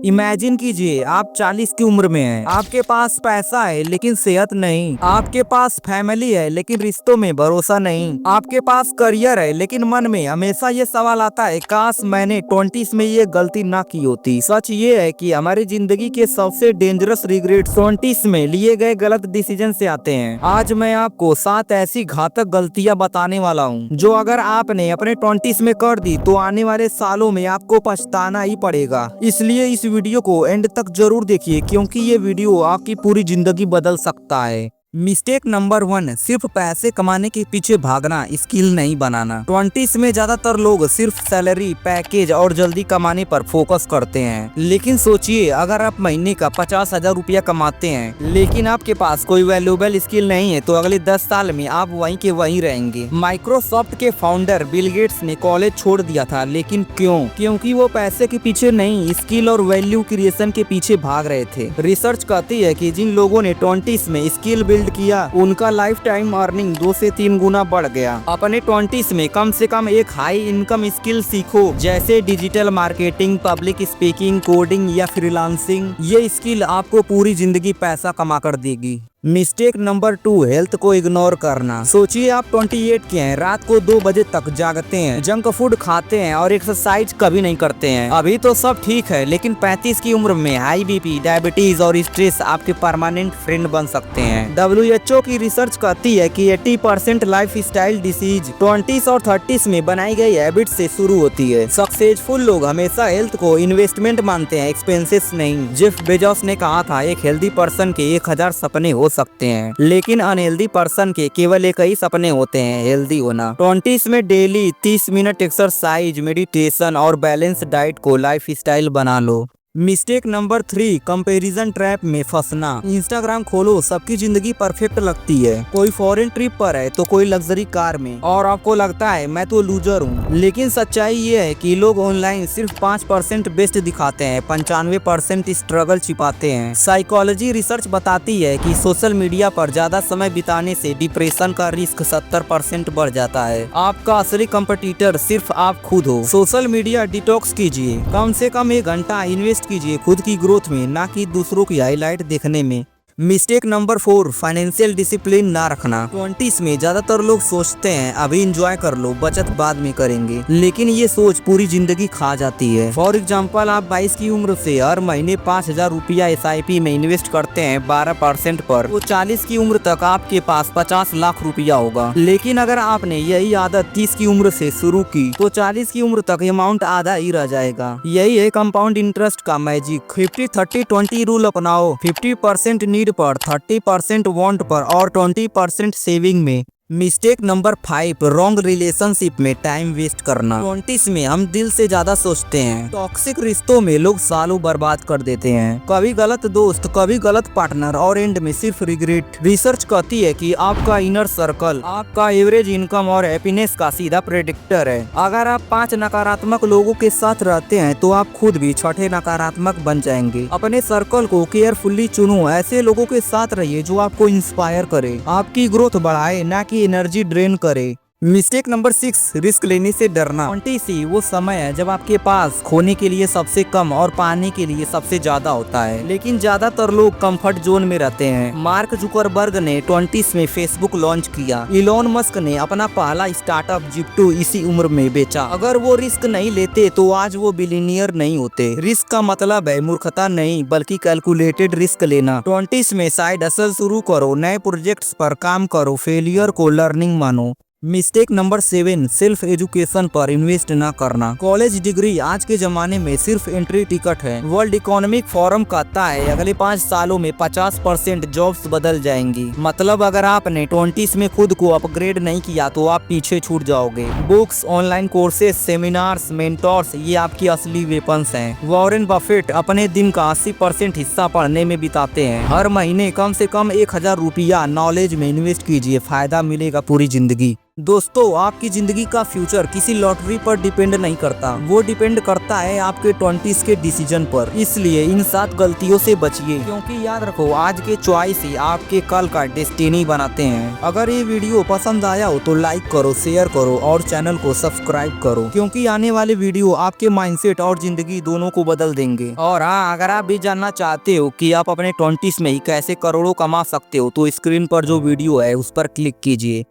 Imagine कीजिए आप 40 की उम्र में हैं, आपके पास पैसा है लेकिन सेहत नहीं, आपके पास फैमिली है लेकिन रिश्तों में भरोसा नहीं, आपके पास करियर है लेकिन मन में हमेशा ये सवाल आता है काश मैंने 20s में ये गलती ना की होती। सच ये है कि हमारी जिंदगी के सबसे डेंजरस रिग्रेट 20s में लिए गए गलत डिसीजन से आते हैं। आज मैं आपको 7 ऐसी घातक गलतियां बताने वाला हूँ जो अगर आपने अपने 20s में कर दी तो आने वाले सालों में आपको पछताना ही पड़ेगा। इसलिए इस वीडियो को एंड तक जरूर देखिए क्योंकि ये वीडियो आपकी पूरी जिंदगी बदल सकता है। मिस्टेक नंबर 1, सिर्फ पैसे कमाने के पीछे भागना, स्किल नहीं बनाना। 20s में ज्यादातर लोग सिर्फ सैलरी, पैकेज और जल्दी कमाने पर फोकस करते हैं। लेकिन सोचिए अगर आप महीने का 50,000 रुपया कमाते हैं लेकिन आपके पास कोई वैल्यूएबल स्किल नहीं है तो अगले 10 साल में आप वहीं के वहीं रहेंगे। माइक्रोसॉफ्ट के फाउंडर बिल गेट्स ने कॉलेज छोड़ दिया था, लेकिन क्यों? क्योंकि वो पैसे के पीछे नहीं, स्किल और वैल्यू क्रिएशन के पीछे भाग रहे थे। रिसर्च कहती है कि जिन लोगों ने 20s में स्किल किया उनका लाइफ टाइम अर्निंग 2 से 3 गुना बढ़ गया। अपने 20s में कम से कम एक हाई इनकम स्किल सीखो, जैसे digital marketing, public speaking, coding या फ्रीलांसिंग। ये स्किल आपको पूरी जिंदगी पैसा कमा कर देगी। मिस्टेक नंबर 2, हेल्थ को इग्नोर करना। सोचिए आप 28 के हैं, रात को 2 बजे तक जागते हैं, जंक फूड खाते हैं और एक्सरसाइज कभी नहीं करते हैं। अभी तो सब ठीक है, लेकिन 35 की उम्र में हाई बीपी, डायबिटीज और स्ट्रेस आपके परमानेंट फ्रेंड बन सकते हैं। WHO की रिसर्च कहती है कि 80% लाइफ स्टाइल डिसीज 20s और 30s में बनाई गई हैबिट से शुरू होती है। सक्सेसफुल लोग हमेशा हेल्थ को इन्वेस्टमेंट मानते हैं, एक्सपेंसेस नहीं। जेफ बेजोस ने कहा था एक हेल्दी पर्सन के 1000 सपने हो सकते हैं, लेकिन अनहेल्दी पर्सन के केवल एक ही सपने होते हैं, हेल्दी होना। 20s में डेली 30 मिनट एक्सरसाइज, मेडिटेशन और बैलेंस डाइट को लाइफ स्टाइल बना लो। मिस्टेक नंबर 3, कंपैरिजन ट्रैप में फंसना। इंस्टाग्राम खोलो, सबकी जिंदगी परफेक्ट लगती है। कोई फॉरेन ट्रिप पर है तो कोई लग्जरी कार में, और आपको लगता है मैं तो लूजर हूँ। लेकिन सच्चाई ये है कि लोग ऑनलाइन सिर्फ 5% बेस्ट दिखाते हैं, 95% स्ट्रगल छिपाते हैं। साइकोलॉजी रिसर्च बताती है कि सोशल मीडिया पर ज्यादा समय बिताने से डिप्रेशन का रिस्क 70% बढ़ जाता है। आपका असली कंपटीटर सिर्फ आप खुद हो। सोशल मीडिया डिटॉक्स कीजिए, कम से कम 1 घंटा इन्वेस्ट कीजिए खुद की ग्रोथ में, ना कि दूसरों की हाईलाइट देखने में। मिस्टेक नंबर 4, फाइनेंशियल डिसिप्लिन ना रखना। 20s में ज्यादातर लोग सोचते हैं अभी एंजॉय कर लो, बचत बाद में करेंगे, लेकिन ये सोच पूरी जिंदगी खा जाती है। फॉर एग्जांपल आप 22 की उम्र से हर महीने 5,000 रुपया SIP में इन्वेस्ट करते हैं 12% पर, तो 40 की उम्र तक आपके पास 50 लाख रुपया होगा। लेकिन अगर आपने यही आदत 30 की उम्र से शुरू की तो 40 की उम्र तक अमाउंट आधा ही रह जाएगा। यही है कंपाउंड इंटरेस्ट का मैजिक। 50-30-20 रूल अपनाओ, 50% नीड पर, 30% वांट पर और 20% सेविंग में। मिस्टेक नंबर 5, रॉन्ग रिलेशनशिप में टाइम वेस्ट करना। 20s में हम दिल से ज्यादा सोचते हैं। टॉक्सिक रिश्तों में लोग सालों बर्बाद कर देते हैं, कभी गलत दोस्त, कभी गलत पार्टनर और एंड में सिर्फ रिग्रेट। रिसर्च कहती है कि आपका इनर सर्कल आपका एवरेज इनकम और हैप्पीनेस का सीधा प्रेडिक्टर है। अगर आप 5 नकारात्मक लोगों के साथ रहते हैं तो आप खुद भी 6ठे नकारात्मक बन जाएंगे। अपने सर्कल को केयरफुली चुनो, ऐसे लोगों के साथ रहिए जो आपको इंस्पायर करे, आपकी ग्रोथ बढ़ाए, ना कि एनर्जी ड्रेन करे। मिस्टेक नंबर 6, रिस्क लेने से डरना। 20s वो समय है जब आपके पास खोने के लिए सबसे कम और पाने के लिए सबसे ज्यादा होता है, लेकिन ज्यादातर लोग कंफर्ट जोन में रहते हैं। मार्क जुकरबर्ग ने 20s में फेसबुक लॉन्च किया। इलॉन मस्क ने अपना पहला स्टार्टअप जिप्टो इसी उम्र में बेचा। अगर वो रिस्क नहीं लेते तो आज वो बिलियनियर नहीं होते। रिस्क का मतलब है मूर्खता नहीं, बल्कि कैलकुलेटेड रिस्क लेना। 20s में साइड हसल शुरू करो, नए प्रोजेक्ट्स पर काम करो, फेलियर को लर्निंग मानो। मिस्टेक नंबर 7, सेल्फ एजुकेशन पर इन्वेस्ट न करना। कॉलेज डिग्री आज के जमाने में सिर्फ एंट्री टिकट है। वर्ल्ड इकोनॉमिक फोरम कहता है अगले 5 सालों में 50% जॉब्स बदल जाएंगी। मतलब अगर आपने 20s में खुद को अपग्रेड नहीं किया तो आप पीछे छूट जाओगे। Books, online courses, seminars, mentors, ये आपकी असली वेपन्स हैं। वॉरेन बफेट अपने दिन का 80% हिस्सा पढ़ने में बिताते हैं। हर महीने कम से कम 1000 रुपया नॉलेज में इन्वेस्ट कीजिए, फायदा मिलेगा पूरी जिंदगी। दोस्तों, आपकी जिंदगी का फ्यूचर किसी लॉटरी पर डिपेंड नहीं करता, वो डिपेंड करता है आपके 20s के डिसीजन पर। इसलिए इन 7 गलतियों से बचिए, क्योंकि याद रखो आज के चॉइस ही आपके कल का डेस्टिनी बनाते हैं। अगर ये वीडियो पसंद आया हो तो लाइक करो, शेयर करो और चैनल को सब्सक्राइब करो, क्योंकि आने वाले वीडियो आपके माइंडसेट और जिंदगी दोनों को बदल देंगे। और हाँ, अगर आप भी जानना चाहते हो कि आप अपने 20s में ही कैसे करोड़ों कमा सकते हो तो स्क्रीन पर जो वीडियो है उस पर क्लिक कीजिए।